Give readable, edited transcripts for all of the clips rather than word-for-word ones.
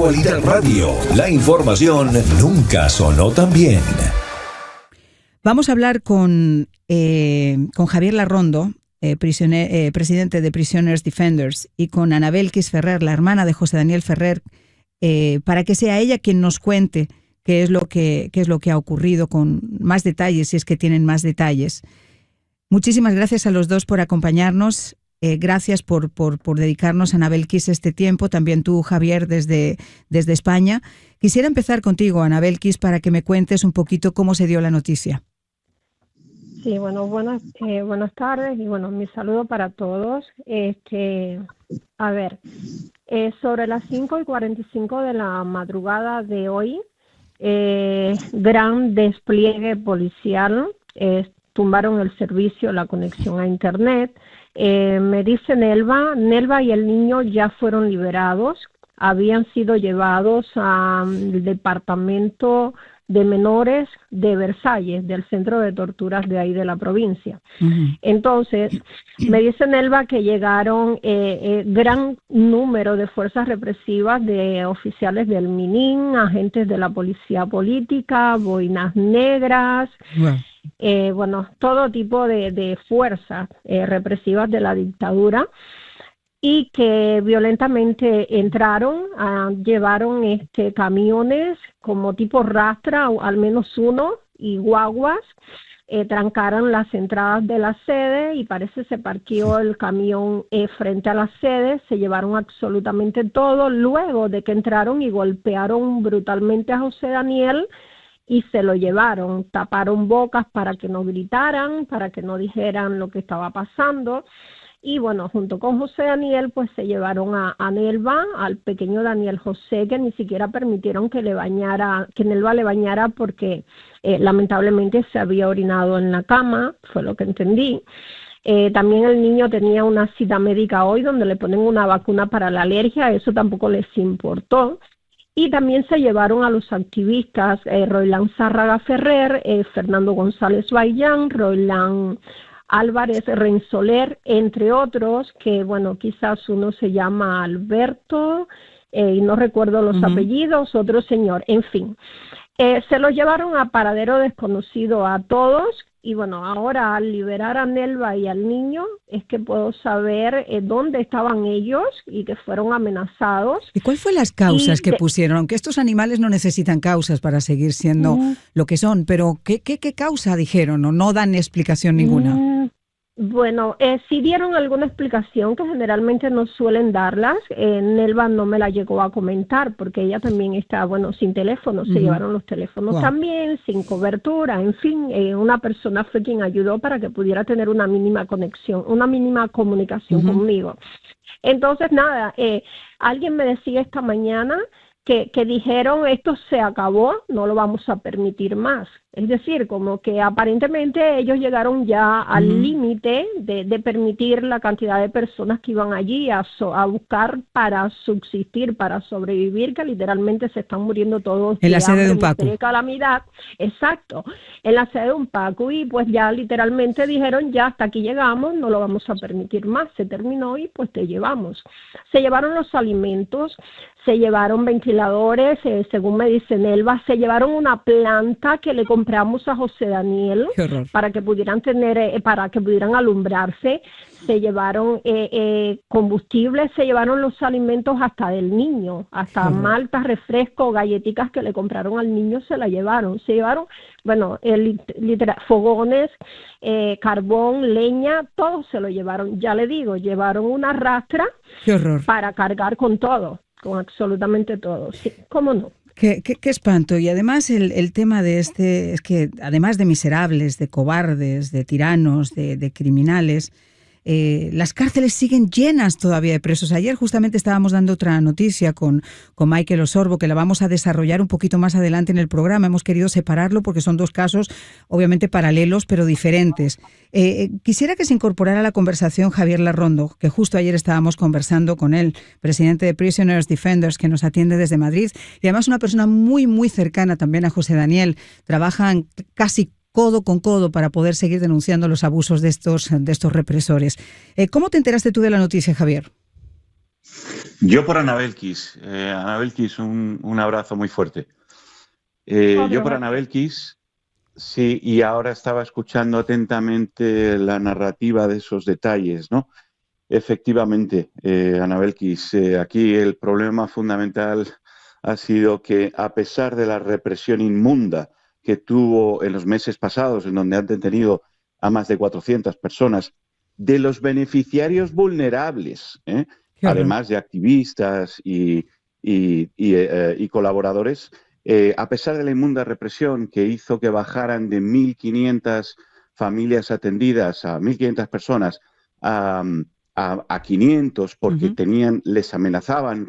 Actualidad Radio. La información nunca sonó tan bien. Vamos a hablar con Javier Larrondo, presidente de Prisoners Defenders, y con Ana Belkis Ferrer, la hermana de José Daniel Ferrer, para que sea ella quien nos cuente qué es lo que ha ocurrido con más detalles, si es que tienen más detalles. Muchísimas gracias a los dos por acompañarnos. Gracias por dedicarnos, Ana Belkis, este tiempo. También tú, Javier, desde España. Quisiera empezar contigo, Ana Belkis, para que me cuentes un poquito cómo se dio la noticia. Sí, bueno, buenas tardes y bueno, mi saludo para todos. A ver, sobre las 5:45 de la madrugada de hoy, gran despliegue policial, tumbaron el servicio, la conexión a internet. Me dice Nelva y el niño ya fueron liberados, habían sido llevados al departamento de menores de Versalles, del centro de torturas de ahí de la provincia. Uh-huh. Entonces, me dice Nelva que llegaron gran número de fuerzas represivas, de oficiales del MININ, agentes de la policía política, boinas negras, bueno, todo tipo de fuerzas represivas de la dictadura, y que violentamente entraron, llevaron camiones como tipo rastra, al menos uno, y guaguas, trancaron las entradas de la sede y parece se parqueó el camión frente a la sede, se llevaron absolutamente todo, luego de que entraron y golpearon brutalmente a José Daniel y se lo llevaron, taparon bocas para que no gritaran, para que no dijeran lo que estaba pasando. Y bueno, junto con José Daniel, pues se llevaron a Nelva, al pequeño Daniel José, que ni siquiera permitieron que Nelva le bañara porque lamentablemente se había orinado en la cama, fue lo que entendí. También el niño tenía una cita médica hoy donde le ponen una vacuna para la alergia, eso tampoco les importó. Y también se llevaron a los activistas Roilán Zárraga Ferrer, Fernando González Bayán, Roilán Álvarez Rensoler, entre otros, que bueno, quizás uno se llama Alberto, y no recuerdo los apellidos, otro señor, en fin. Se los llevaron a paradero desconocido a todos, y bueno, ahora al liberar a Nelva y al niño, es que puedo saber dónde estaban ellos y que fueron amenazados. ¿Y cuál fue las causas que pusieron? Aunque estos animales no necesitan causas para seguir siendo lo que son, pero ¿qué causa dijeron o no dan explicación ninguna? Bueno, sí dieron alguna explicación que generalmente no suelen darlas. Nelva no me la llegó a comentar porque ella también está, bueno, sin teléfono, se llevaron los teléfonos también, sin cobertura, en fin, una persona fue quien ayudó para que pudiera tener una mínima conexión, una mínima comunicación conmigo. Entonces, nada, alguien me decía esta mañana que dijeron esto se acabó, no lo vamos a permitir más. Es decir, como que aparentemente ellos llegaron ya al límite de permitir la cantidad de personas que iban allí a buscar para subsistir, para sobrevivir, que literalmente se están muriendo todos. En la sede de Unpacu. De calamidad, exacto, en la sede de Unpacu, y pues ya literalmente dijeron ya hasta aquí llegamos, no lo vamos a permitir más, se terminó y pues te llevamos. Se llevaron los alimentos, se llevaron ventiladores, según me dice Nelva, se llevaron una planta que le compramos a José Daniel para que pudieran alumbrarse, se llevaron combustible, se llevaron los alimentos hasta del niño, hasta maltas, refrescos, galletitas que le compraron al niño se llevaron, bueno, fogones, carbón, leña, todo se lo llevaron, ya le digo, llevaron una rastra para cargar con todo. Con absolutamente todo, sí, ¿cómo no? Qué espanto. Y además el tema de es que además de miserables, de cobardes, de tiranos, de criminales, las cárceles siguen llenas todavía de presos. Ayer justamente estábamos dando otra noticia con Michael Osorbo, que la vamos a desarrollar un poquito más adelante en el programa. Hemos querido separarlo porque son dos casos obviamente paralelos pero diferentes. Quisiera que se incorporara a la conversación Javier Larrondo, que justo ayer estábamos conversando con él, presidente de Prisoners Defenders, que nos atiende desde Madrid, y además una persona muy, muy cercana también a José Daniel. Trabajan casi codo con codo para poder seguir denunciando los abusos de estos represores. ¿Cómo te enteraste tú de la noticia, Javier? Yo por Ana Belkis. Ana Belkis, un abrazo muy fuerte. Yo por Ana Belkis, sí, y ahora estaba escuchando atentamente la narrativa de esos detalles, ¿no? Efectivamente, Ana Belkis, aquí el problema fundamental ha sido que, a pesar de la represión inmunda que tuvo en los meses pasados, en donde han detenido a más de 400 personas, de los beneficiarios vulnerables, además de activistas y colaboradores, a pesar de la inmunda represión que hizo que bajaran de 1.500 familias atendidas a 1.500 personas a 500 porque les amenazaban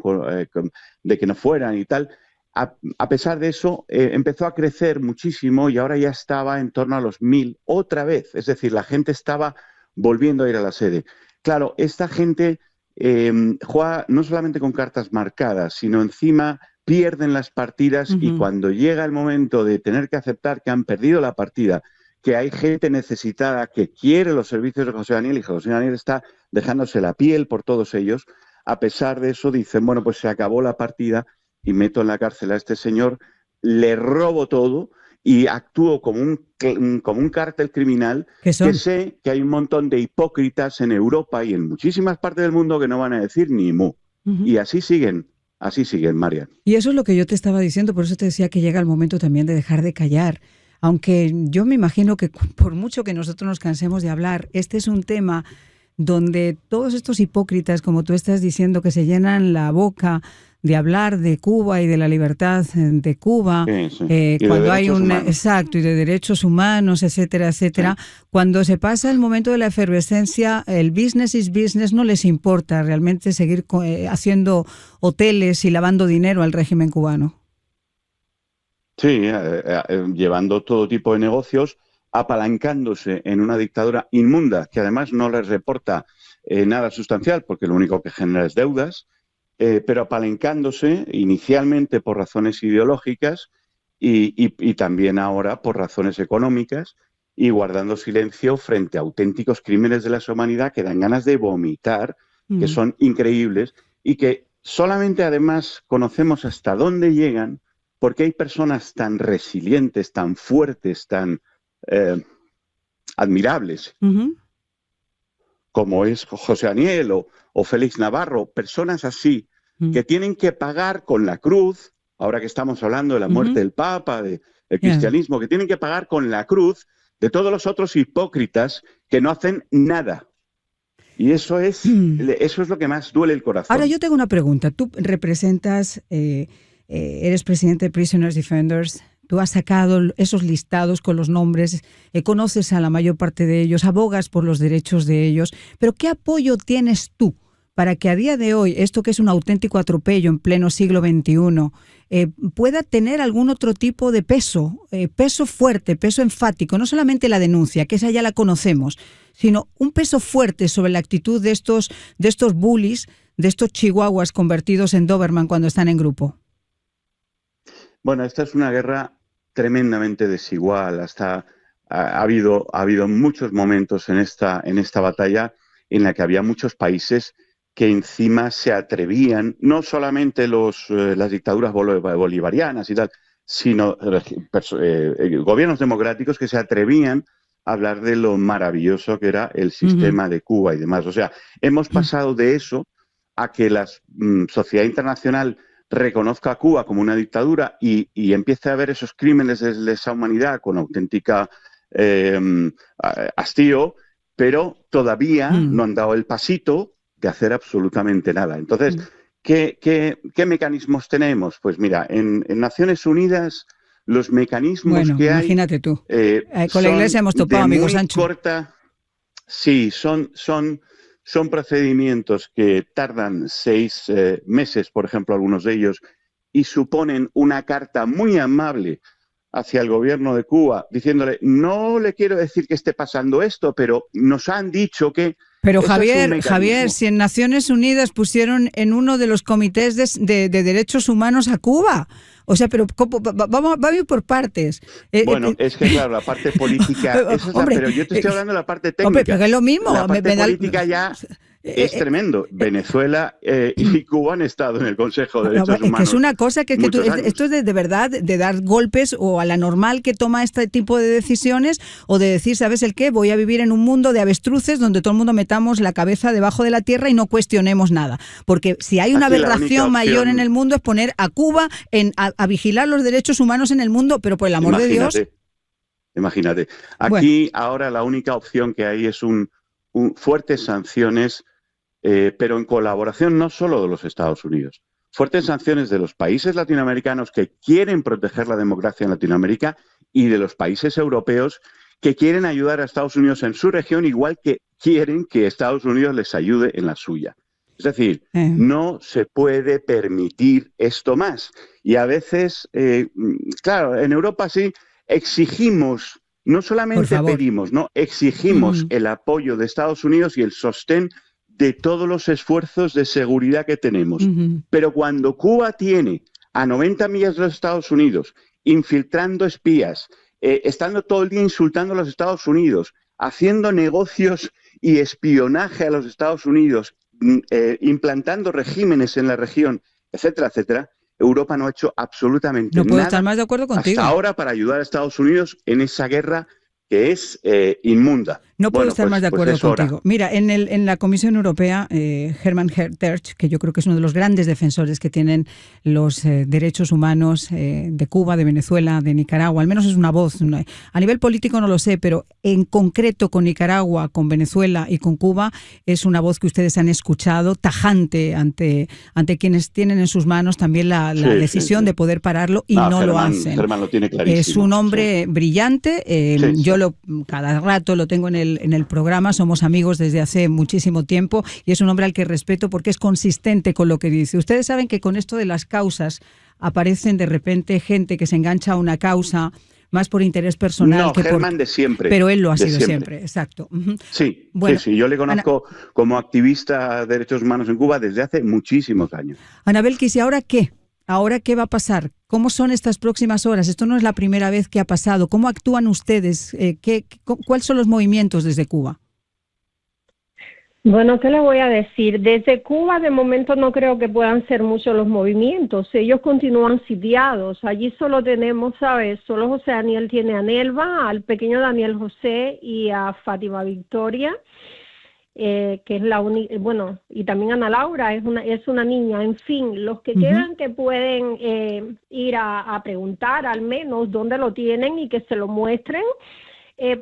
de que no fueran y tal. A pesar de eso, empezó a crecer muchísimo y ahora ya estaba en torno a los 1.000 otra vez. Es decir, la gente estaba volviendo a ir a la sede. Claro, esta gente juega no solamente con cartas marcadas, sino encima pierden las partidas y cuando llega el momento de tener que aceptar que han perdido la partida, que hay gente necesitada que quiere los servicios de José Daniel y José Daniel está dejándose la piel por todos ellos, a pesar de eso dicen, bueno, pues se acabó la partida y meto en la cárcel a este señor, le robo todo y actúo como un cártel criminal que sé que hay un montón de hipócritas en Europa y en muchísimas partes del mundo que no van a decir ni mu. Y así siguen, Marian. Y eso es lo que yo te estaba diciendo, por eso te decía que llega el momento también de dejar de callar. Aunque yo me imagino que por mucho que nosotros nos cansemos de hablar, este es un tema donde todos estos hipócritas, como tú estás diciendo, que se llenan la boca de hablar de Cuba y de la libertad de Cuba, cuando hay exacto, y de derechos humanos, etcétera, etcétera, cuando se pasa el momento de la efervescencia, el business is business, no les importa realmente seguir haciendo hoteles y lavando dinero al régimen cubano. Sí, llevando todo tipo de negocios, apalancándose en una dictadura inmunda que además no les reporta nada sustancial porque lo único que genera es deudas, pero apalancándose inicialmente por razones ideológicas y también ahora por razones económicas y guardando silencio frente a auténticos crímenes de la humanidad que dan ganas de vomitar, que son increíbles y que solamente además conocemos hasta dónde llegan porque hay personas tan resilientes, tan fuertes, tan admirables, como es José Daniel o Félix Navarro, personas así, que tienen que pagar con la cruz, ahora que estamos hablando de la muerte del Papa, del cristianismo, que tienen que pagar con la cruz de todos los otros hipócritas que no hacen nada. Y eso es lo que más duele el corazón. Ahora yo tengo una pregunta. Tú representas, eres presidente de Prisoners Defenders. Tú has sacado esos listados con los nombres, conoces a la mayor parte de ellos, abogas por los derechos de ellos, pero ¿qué apoyo tienes tú para que a día de hoy, esto que es un auténtico atropello en pleno siglo XXI, pueda tener algún otro tipo de peso, peso fuerte, peso enfático, no solamente la denuncia, que esa ya la conocemos, sino un peso fuerte sobre la actitud de estos bullies, de estos chihuahuas convertidos en Doberman cuando están en grupo? Bueno, esta es una guerra tremendamente desigual. Ha habido muchos momentos en esta batalla en la que había muchos países que encima se atrevían, no solamente las dictaduras bolivarianas y tal, sino gobiernos democráticos que se atrevían a hablar de lo maravilloso que era el sistema de Cuba y demás. O sea, hemos pasado de eso a que la sociedad internacional reconozca a Cuba como una dictadura y empiece a ver esos crímenes de lesa humanidad con auténtica hastío, pero todavía no han dado el pasito de hacer absolutamente nada. Entonces, ¿qué mecanismos tenemos? Pues mira, en Naciones Unidas los mecanismos que hay... Imagínate tú. Con la Iglesia hemos topado, amigo Sancho. Sí, son procedimientos que tardan 6 meses, por ejemplo, algunos de ellos, y suponen una carta muy amable hacia el gobierno de Cuba, diciéndole, no le quiero decir que esté pasando esto, pero nos han dicho que... Pero Javier, si en Naciones Unidas pusieron en uno de los comités de derechos humanos a Cuba, o sea, pero vamos a ir por partes. Bueno, es que claro, la parte política, pero yo te estoy hablando de la parte técnica. Hombre, pero es lo mismo. La parte política ya Es tremendo. Venezuela y Cuba han estado en el Consejo de Derechos Humanos. Que es una cosa que esto es de verdad de dar golpes o a la normal que toma este tipo de decisiones, o de decir, ¿sabes el qué? Voy a vivir en un mundo de avestruces donde todo el mundo metamos la cabeza debajo de la tierra y no cuestionemos nada. Porque si hay una aberración mayor en el mundo es poner a Cuba a vigilar los derechos humanos en el mundo, pero por el amor de Dios. Imagínate. Aquí ahora la única opción que hay es fuertes sanciones, pero en colaboración no solo de los Estados Unidos, fuertes sanciones de los países latinoamericanos que quieren proteger la democracia en Latinoamérica y de los países europeos que quieren ayudar a Estados Unidos en su región, igual que quieren que Estados Unidos les ayude en la suya. Es decir, no se puede permitir esto más. Y a veces, claro, en Europa sí exigimos, no solamente pedimos, no exigimos el apoyo de Estados Unidos y el sostén de todos los esfuerzos de seguridad que tenemos. Pero cuando Cuba tiene a 90 millas de los Estados Unidos, infiltrando espías, estando todo el día insultando a los Estados Unidos, haciendo negocios y espionaje a los Estados Unidos, implantando regímenes en la región, etcétera, etcétera, Europa no ha hecho absolutamente nada. No puedo estar más de acuerdo contigo. Hasta ahora para ayudar a Estados Unidos en esa guerra que es inmunda. No puedo estar más de acuerdo contigo. Mira, en la Comisión Europea, Herman Tertsch, que yo creo que es uno de los grandes defensores que tienen los derechos humanos de Cuba, de Venezuela, de Nicaragua, al menos es una voz. A nivel político no lo sé, pero en concreto con Nicaragua, con Venezuela y con Cuba, es una voz que ustedes han escuchado, tajante ante quienes tienen en sus manos también la decisión de poder pararlo y no lo hacen. Herman lo tiene clarísimo. Es un hombre brillante, yo cada rato lo tengo en el programa, somos amigos desde hace muchísimo tiempo y es un hombre al que respeto porque es consistente con lo que dice. Ustedes saben que con esto de las causas aparecen de repente gente que se engancha a una causa más por interés personal. No, Herman de siempre. Pero él lo ha sido siempre, exacto. Sí, bueno, sí, yo le conozco como activista de derechos humanos en Cuba desde hace muchísimos años. Ana Belkis, ¿y ahora qué? ¿Ahora qué va a pasar? ¿Cómo son estas próximas horas? Esto no es la primera vez que ha pasado. ¿Cómo actúan ustedes? ¿Cuáles son los movimientos desde Cuba? Bueno, ¿qué le voy a decir? Desde Cuba de momento no creo que puedan ser muchos los movimientos. Ellos continúan sitiados. Allí solo tenemos, ¿sabes? Solo José Daniel tiene a Nelva, al pequeño Daniel José y a Fátima Victoria. Que es la única, bueno, y también Ana Laura es una niña. En fin, los que quedan que pueden ir a preguntar al menos dónde lo tienen y que se lo muestren,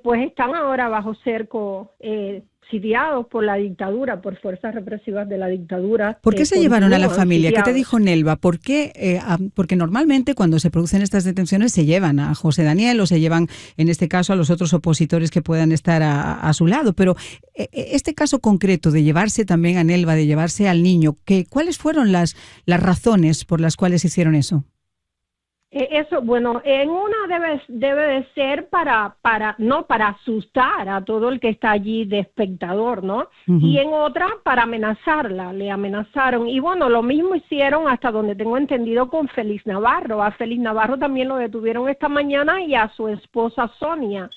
pues están ahora bajo cerco, sitiados por la dictadura, por fuerzas represivas de la dictadura. ¿Por qué se llevaron a la familia? Sitiados. ¿Qué te dijo Nelva? ¿Por qué? Porque normalmente cuando se producen estas detenciones se llevan a José Daniel o se llevan, en este caso, a los otros opositores que puedan estar a su lado. Pero este caso concreto de llevarse también a Nelva, de llevarse al niño, ¿cuáles fueron las razones por las cuales hicieron eso? Eso, bueno, en una debe de ser para asustar a todo el que está allí de espectador, ¿no? Y en otra para amenazarla, le amenazaron. Y bueno, lo mismo hicieron hasta donde tengo entendido con Félix Navarro. A Félix Navarro también lo detuvieron esta mañana y a su esposa Sonia.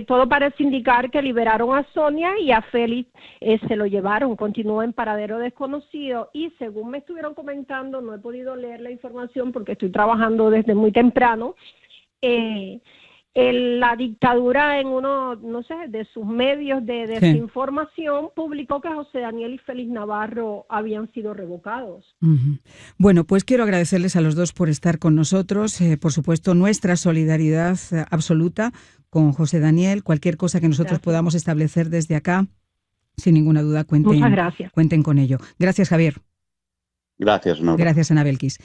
Todo parece indicar que liberaron a Sonia y a Félix se lo llevaron, continúa en paradero desconocido. Y según me estuvieron comentando, no he podido leer la información porque estoy trabajando desde muy temprano, la dictadura en uno, no sé, de sus medios de desinformación publicó que José Daniel y Félix Navarro habían sido revocados. Bueno, pues quiero agradecerles a los dos por estar con nosotros. Por supuesto, nuestra solidaridad absoluta con José Daniel. Cualquier cosa que nosotros podamos establecer desde acá, sin ninguna duda, cuenten con ello. Gracias, Javier. Gracias, Nora. Gracias, Ana Belkis.